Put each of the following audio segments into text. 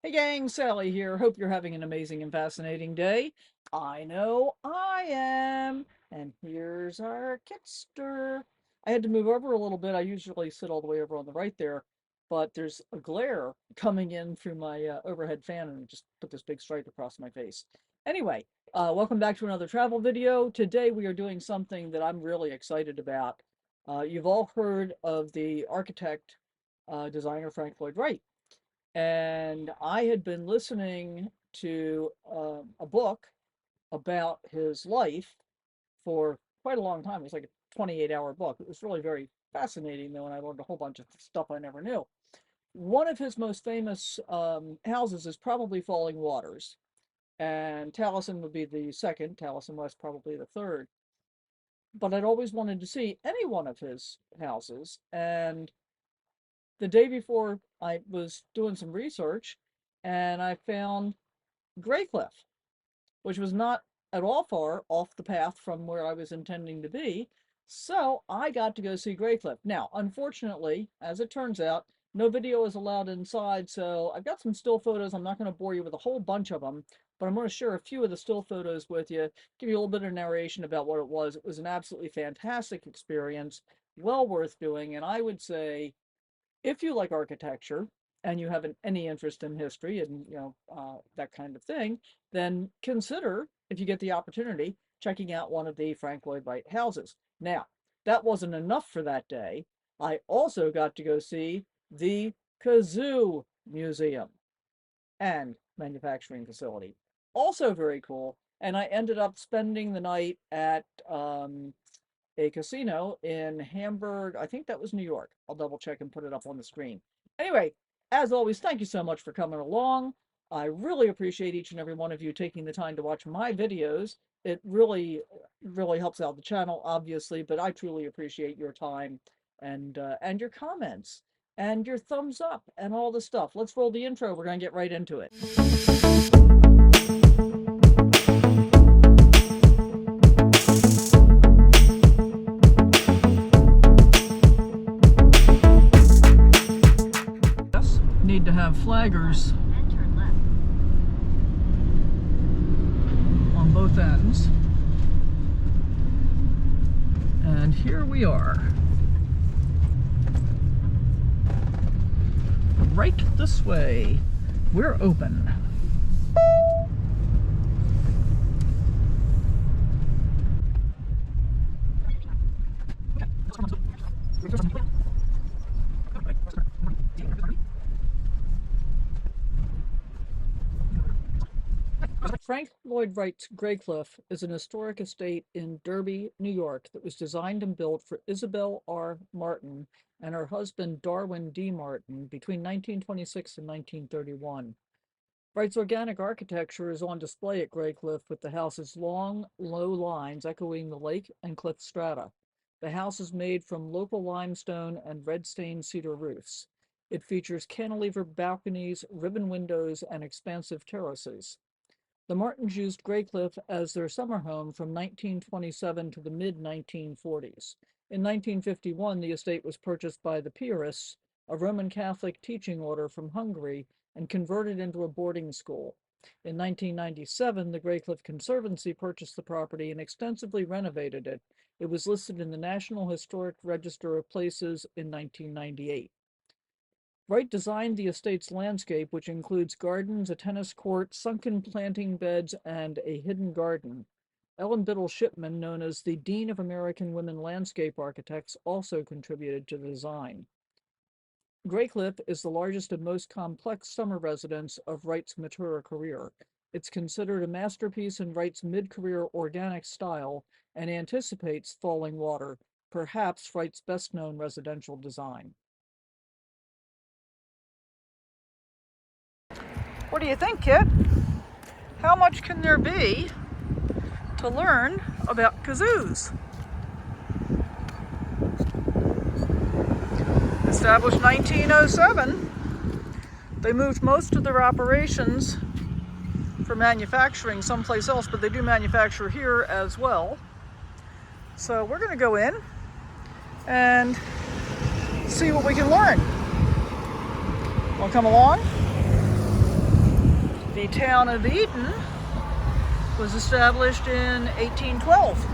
Hey gang, Sally here. Hope you're having an amazing and fascinating day. I know I am. And here's our kitster. I had to move over a little bit. I usually sit all the way over on the right there, but there's a glare coming in through my overhead fan and it just put this big stripe across my face. Anyway, welcome back to another travel video. Today we are doing something that I'm really excited about. You've all heard of the architect, designer Frank Lloyd Wright. And I had been listening to a book about his life for quite a long time. It was like a 28-hour book. It was really very fascinating, though, and I learned a whole bunch of stuff I never knew. One of his most famous houses is probably Falling Waters, and Taliesin would be the second, Taliesin West probably the third. But I'd always wanted to see any one of his houses, and the day before I was doing some research and I found Graycliff, which was not at all far off the path from where I was intending to be. So I got to go see Graycliff. Now, unfortunately, as it turns out, no video is allowed inside. So I've got some still photos. I'm not going to bore you with a whole bunch of them, but I'm going to share a few of the still photos with you, give you a little bit of narration about what it was. It was an absolutely fantastic experience, well worth doing. And I would say, if you like architecture and you have any interest in history and that kind of thing, then consider, if you get the opportunity, checking out one of the Frank Lloyd Wright houses. Now, that wasn't enough for that day. I also got to go see the Kazoo Museum and manufacturing facility. Also very cool. And I ended up spending the night at a casino in Hamburg. I think that was New York. I'll double check and put it up on the screen. Anyway, as always, thank you so much for coming along. I really appreciate each and every one of you taking the time to watch my videos. It really helps out the channel, obviously, but I truly appreciate your time and your comments and your thumbs up and all the stuff. Let's roll the intro. We're going to get right into it. Need to have flaggers on both ends. And here we are. Right this way. We're open. Frank Lloyd Wright's Graycliff is an historic estate in Derby, New York that was designed and built for Isabel R. Martin and her husband Darwin D. Martin between 1926 and 1931. Wright's organic architecture is on display at Graycliff with the house's long, low lines echoing the lake and cliff strata. The house is made from local limestone and red-stained cedar roofs. It features cantilever balconies, ribbon windows, and expansive terraces. The Martins used Graycliff as their summer home from 1927 to the mid-1940s. In 1951, the estate was purchased by the Piarists, a Roman Catholic teaching order from Hungary, and converted into a boarding school. In 1997, the Graycliff Conservancy purchased the property and extensively renovated it. It was listed in the National Historic Register of Places in 1998. Wright designed the estate's landscape, which includes gardens, a tennis court, sunken planting beds, and a hidden garden. Ellen Biddle Shipman, known as the Dean of American Women Landscape Architects, also contributed to the design. Graycliff is the largest and most complex summer residence of Wright's mature career. It's considered a masterpiece in Wright's mid-career organic style and anticipates Falling Water, perhaps Wright's best-known residential design. What do you think, Kit? How much can there be to learn about kazoos? Established 1907, they moved most of their operations for manufacturing someplace else, but they do manufacture here as well. So we're going to go in and see what we can learn. Want to come along? The town of Eden was established in 1812.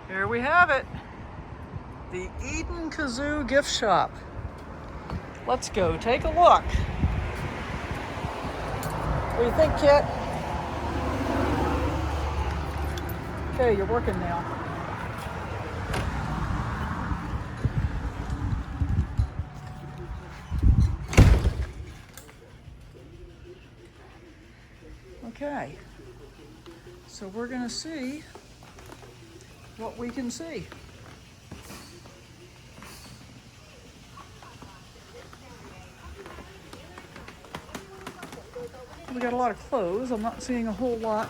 Here we have it. The Eden Kazoo gift shop. Let's go take a look. What do you think, Kit? Okay, you're working now. Okay, so we're going to see what we can see. We got a lot of clothes. I'm not seeing a whole lot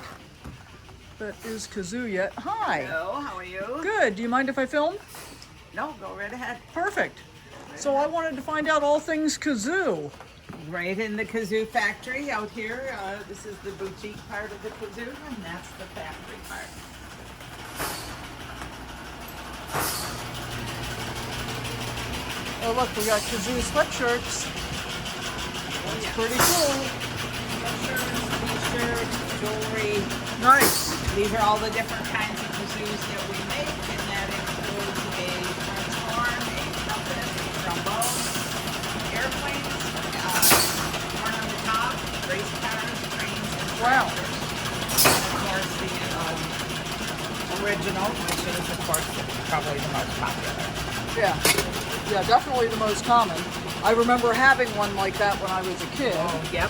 that is kazoo yet. Hi. Hello, how are you? Good. Do you mind if I film? No, go right ahead. Perfect. So I wanted to find out all things kazoo. Right in the Kazoo Factory out here. This is the boutique part of the kazoo, and that's the factory part. Oh look, we got kazoo sweatshirts. That's pretty cool. Sweatshirts, t-shirts, jewelry. Nice. These are all the different kinds of kazoos that we make, and that includes a French horn, a trumpet, a trombone, airplanes, horn on the top, race cars, trains, and Wow. tractors. And of course, the original, which is of course probably the most popular. Yeah. Yeah, definitely the most common. I remember having one like that when I was a kid. Oh, yep.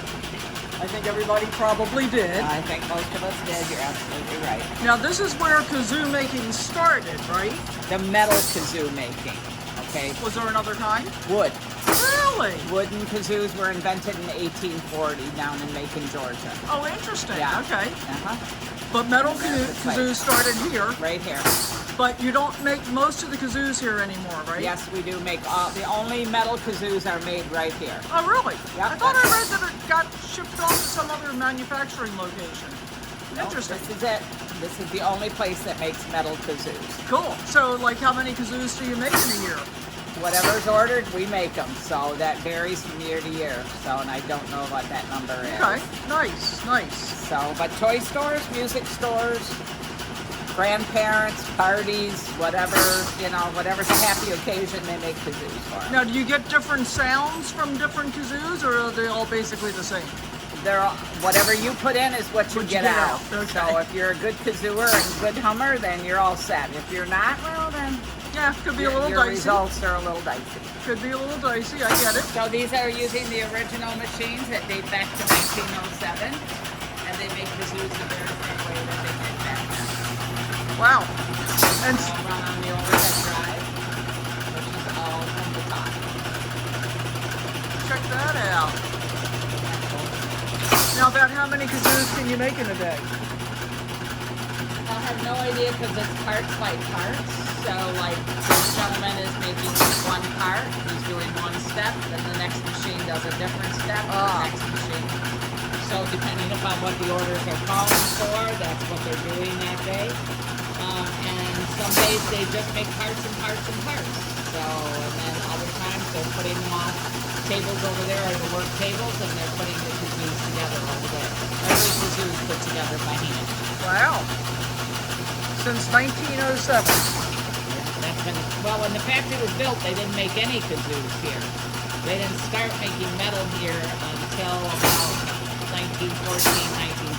I think everybody probably did. I think most of us did. You're absolutely right. Now this is where kazoo making started, right? The metal kazoo making, okay? Was there another kind? Wood. Really? Wooden kazoos were invented in 1840 down in Macon, Georgia. Oh, interesting. Yeah. Okay. Uh-huh. But metal That's right. kazoo started here. Right here. But you don't make most of the kazoos here anymore, right? Yes, we do make all. The only metal kazoos are made right here. Oh, really? Yeah, I thought I that's read that it got shipped off to some other manufacturing location. No, Interesting. This is it. This is the only place that makes metal kazoos. Cool. So, like, how many kazoos do you make in a year? Whatever's ordered, we make them. So that varies from year to year. So, and I don't know what that number is. Okay. Nice. Nice. So, but toy stores, music stores, grandparents, parties, whatever, you know, whatever's a happy occasion, they make kazoos for 'em. Now, do you get different sounds from different kazoos, or are they all basically the same? They're all, whatever you put in is what you get out. Okay. So if you're a good kazooer and good hummer, then you're all set. If you're not, well then Yeah, could be a little your dicey. results are a little dicey. Could be a little dicey. I get it. So these are using the original machines that date back to 1907, and they make kazoos the very same way that they did back then. Wow. And All run on the overhead drive, which is all from the top. check that out. Now, about how many kazoos can you make in a day? I have no idea because it's parts by parts. So like this gentleman is making one part, he's doing one step, then the next machine does a different step, and the next machine. So depending upon what the orders are calling for, that's what they're doing that day. And some days they just make parts and parts and parts. So, and then other times they're putting them on tables over there or the work tables, and they're putting the kazoos together over there. Every kazoo is put together by hand. Wow. Since 1907. That's been, well, when the factory was built, they didn't make any kazoos here. They didn't start making metal here until about 1914,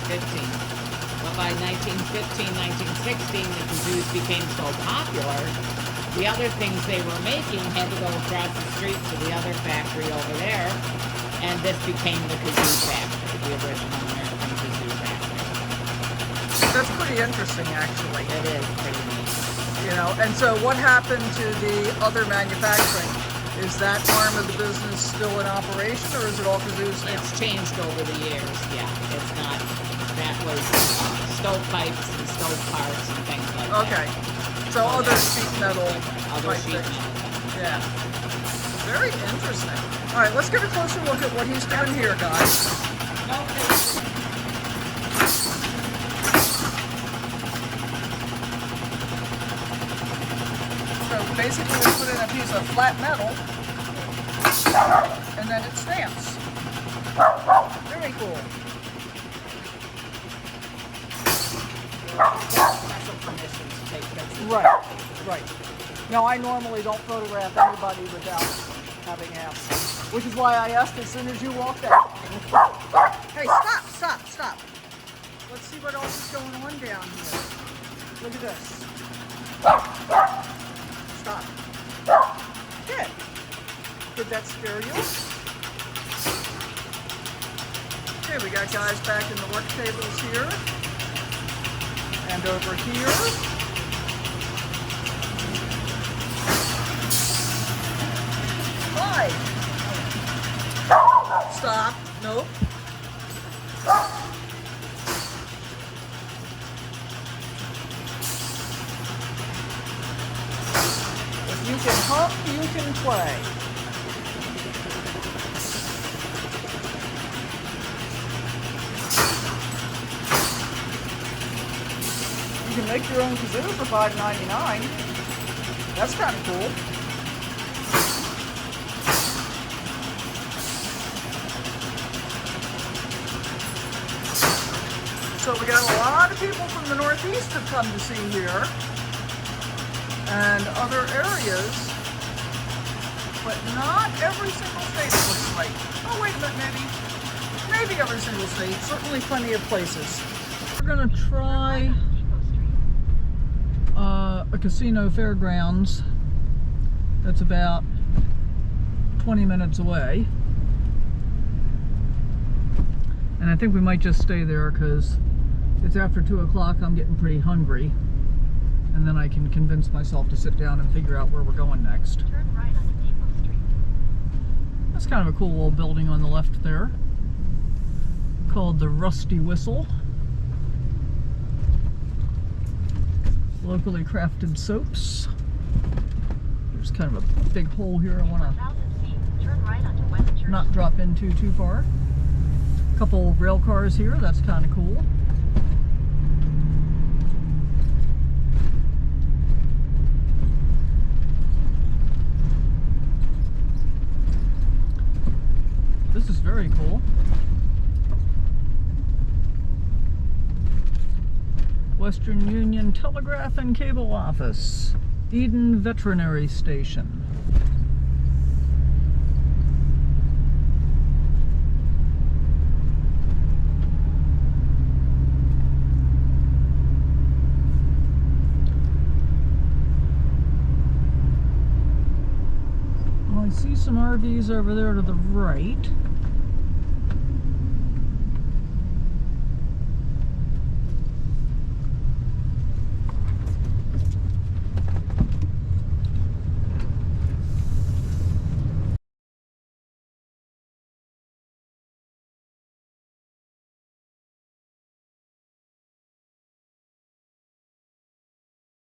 1915. But by 1915, 1916, the kazoos became so popular, the other things they were making had to go across the street to the other factory over there, and this became the Kazoo Factory, the original American Kazoo Factory. That's pretty interesting, actually. It is pretty neat. You know, and so what happened to the other manufacturing? Is that arm of the business still in operation, or is it all kazoos now? It's changed over the years, yeah. It's not, that was stovepipes and stove parts and things like that. Okay. So other sheet metal. Other type sheet things. metal. Yeah. Very interesting. All right, let's get a closer look at what he's doing here, guys. So basically we put in a piece of flat metal and then it stamps. Very cool. Special permission to take pictures. Right, right. Now I normally don't photograph anybody without having asked, which is why I asked as soon as you walked out. Hey, stop. Let's see what else is going on down here. Look at this. Stop. Good. Did that scare you? Okay, we got guys back in the work tables here. And over here. Hi. Stop. Nope. If you can hum, you can play. You can make your own kazoo for $5.99. That's kind of cool. So we got a lot of people from the Northeast have come to see here, and other areas, but not every single state it looks like. Oh wait a minute, maybe every single state, certainly plenty of places. We're gonna try a casino fairgrounds that's about 20 minutes away. And I think we might just stay there because it's after 2 o'clock. I'm getting pretty hungry. And then I can convince myself to sit down and figure out where we're going next. Turn right onto Depot Street. That's kind of a cool little building on the left there, called the Rusty Whistle. Locally crafted soaps. There's kind of a big hole here I want to 1,000 feet. Turn right onto West Church. not drop into too far. A couple rail cars here, that's kind of cool. This is very cool. Western Union Telegraph and Cable Office. Eden Veterinary Station. I see some RVs over there to the right.